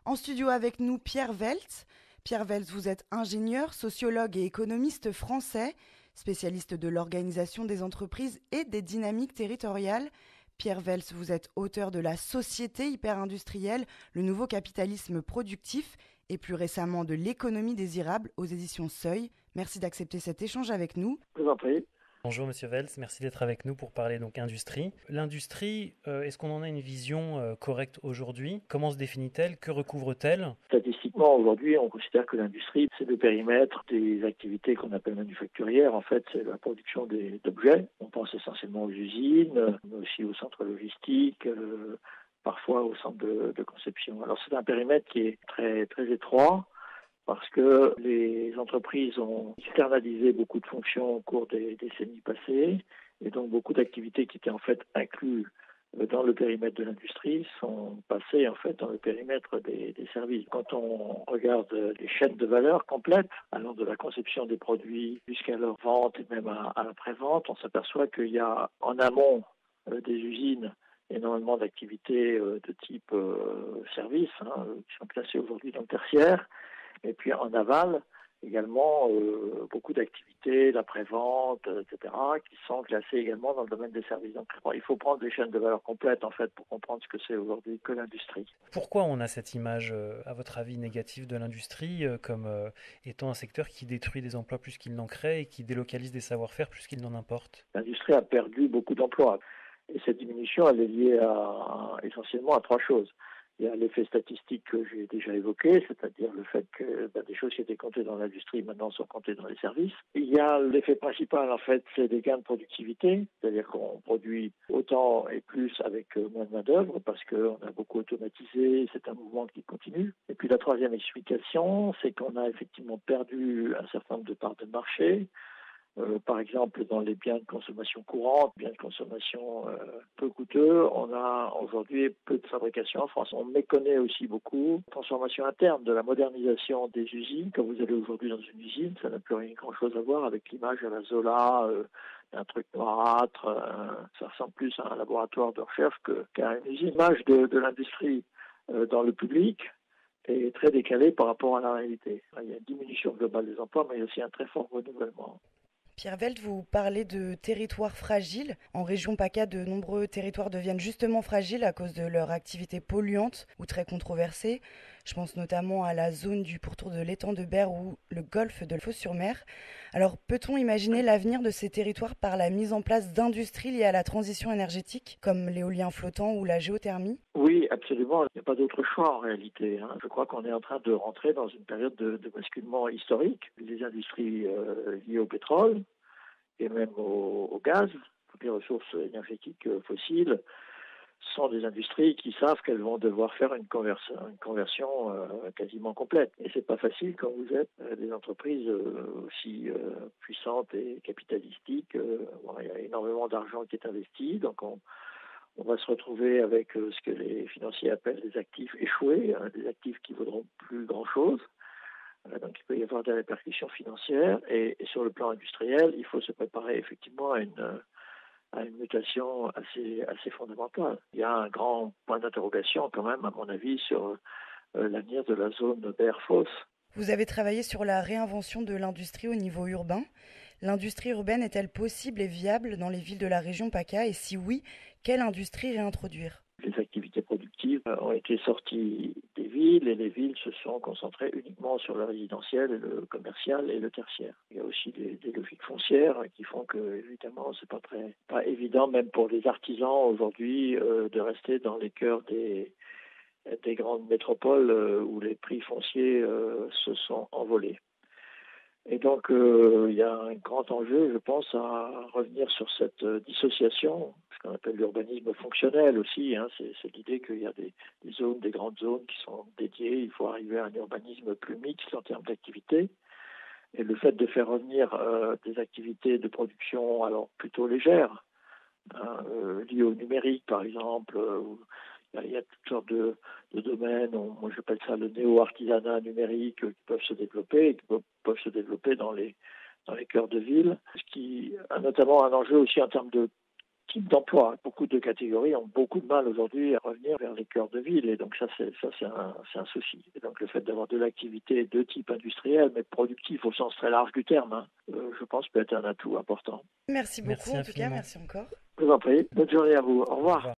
En studio avec nous, Pierre Weltz. Pierre Weltz, vous êtes ingénieur, sociologue et économiste français, spécialiste de l'organisation des entreprises et des dynamiques territoriales. Pierre Weltz, vous êtes auteur de La Société hyper-industrielle, le nouveau capitalisme productif et plus récemment de L'économie désirable aux éditions Seuil. Merci d'accepter cet échange avec nous. Je vous en prie. Bonjour Monsieur Wells, merci d'être avec nous pour parler donc industrie. L'industrie, est-ce qu'on en a une vision correcte aujourd'hui? Comment se définit-elle? Que recouvre-t-elle? Statistiquement, aujourd'hui, on considère que l'industrie, c'est le périmètre des activités qu'on appelle manufacturières. En fait, c'est la production d'objets. On pense essentiellement aux usines, mais aussi aux centres logistiques, parfois aux centres de conception. Alors, c'est un périmètre qui est très, très étroit, parce que les entreprises ont externalisé beaucoup de fonctions au cours des décennies passées, et donc beaucoup d'activités qui étaient en fait incluses dans le périmètre de l'industrie sont passées en fait dans le périmètre des services. Quand on regarde les chaînes de valeur complètes, allant de la conception des produits jusqu'à leur vente et même à l'après-vente, on s'aperçoit qu'il y a en amont des usines énormément d'activités de type service, qui sont classées aujourd'hui dans le tertiaire. Et puis en aval, également, beaucoup d'activités, l'après-vente, etc., qui sont classées également dans le domaine des services. Donc il faut prendre des chaînes de valeur complètes, en fait, pour comprendre ce que c'est aujourd'hui que l'industrie. Pourquoi on a cette image, à votre avis, négative de l'industrie comme étant un secteur qui détruit des emplois plus qu'il n'en crée et qui délocalise des savoir-faire plus qu'il n'en importe? L'industrie a perdu beaucoup d'emplois. Et cette diminution, elle est liée essentiellement à trois choses. Il y a l'effet statistique que j'ai déjà évoqué, c'est-à-dire le fait que des choses qui étaient comptées dans l'industrie maintenant sont comptées dans les services. Il y a l'effet principal, en fait, c'est des gains de productivité, c'est-à-dire qu'on produit autant et plus avec moins de main-d'œuvre parce qu'on a beaucoup automatisé, c'est un mouvement qui continue. Et puis la troisième explication, c'est qu'on a effectivement perdu un certain nombre de parts de marché. Par exemple, dans les biens de consommation courante, biens de consommation peu coûteux, on a aujourd'hui peu de fabrication en France. On méconnaît aussi beaucoup la transformation interne de la modernisation des usines. Quand vous allez aujourd'hui dans une usine, ça n'a plus rien grand-chose à voir avec l'image à la Zola, d'un truc noirâtre. Ça ressemble plus à un laboratoire de recherche qu'à une usine. L'image de l'industrie dans le public est très décalée par rapport à la réalité. Il y a une diminution globale des emplois, mais il y a aussi un très fort renouvellement. Pierre Weltz, vous parlez de territoires fragiles. En région PACA, de nombreux territoires deviennent justement fragiles à cause de leur activité polluante ou très controversée. Je pense notamment à la zone du pourtour de l'étang de Berre ou le golfe de Fos-sur-Mer. Alors, peut-on imaginer l'avenir de ces territoires par la mise en place d'industries liées à la transition énergétique, comme l'éolien flottant ou la géothermie? Oui, absolument. Il n'y a pas d'autre choix en réalité. Je crois qu'on est en train de rentrer dans une période de basculement historique. Les industries liées au pétrole et même au gaz, toutes les ressources énergétiques fossiles, sont des industries qui savent qu'elles vont devoir faire une conversion quasiment complète. Et c'est pas facile quand vous êtes des entreprises aussi puissantes et capitalistiques. Il y a énormément d'argent qui est investi, donc on va se retrouver avec ce que les financiers appellent des actifs échoués, des actifs qui vaudront plus grand-chose. Donc il peut y avoir des répercussions financières et sur le plan industriel, il faut se préparer effectivement à une mutation assez fondamentale. Il y a un grand point d'interrogation quand même, à mon avis, sur l'avenir de la zone Berre-Fosse. Vous avez travaillé sur la réinvention de l'industrie au niveau urbain. L'industrie urbaine est-elle possible et viable dans les villes de la région PACA? Et si oui, quelle industrie réintroduire? Les activités productives ont été sorties des villes et les villes se sont concentrées uniquement sur le résidentiel, et le commercial et le tertiaire. Il y a aussi des logiques foncières qui font que, évidemment, c'est pas évident, même pour les artisans aujourd'hui, de rester dans les cœurs des grandes métropoles où les prix fonciers se sont envolés. Et donc, il y a un grand enjeu, je pense, à revenir sur cette dissociation, ce qu'on appelle l'urbanisme fonctionnel aussi. C'est l'idée qu'il y a des zones, des grandes zones qui sont dédiées. Il faut arriver à un urbanisme plus mixte en termes d'activité. Et le fait de faire revenir des activités de production alors plutôt légères, liées au numérique, par exemple, il y a toutes sortes de domaines, moi j'appelle ça le néo-artisanat numérique, qui peuvent se développer et qui peuvent se développer dans les cœurs de ville, ce qui a notamment un enjeu aussi en termes de type d'emploi. Beaucoup de catégories ont beaucoup de mal aujourd'hui à revenir vers les cœurs de ville et donc ça c'est un souci. Et donc le fait d'avoir de l'activité de type industriel mais productif au sens très large du terme, je pense peut être un atout important. Merci beaucoup Merci en tout cas, infiniment. merci encore. Je vous en prie. Bonne journée à vous. Au revoir.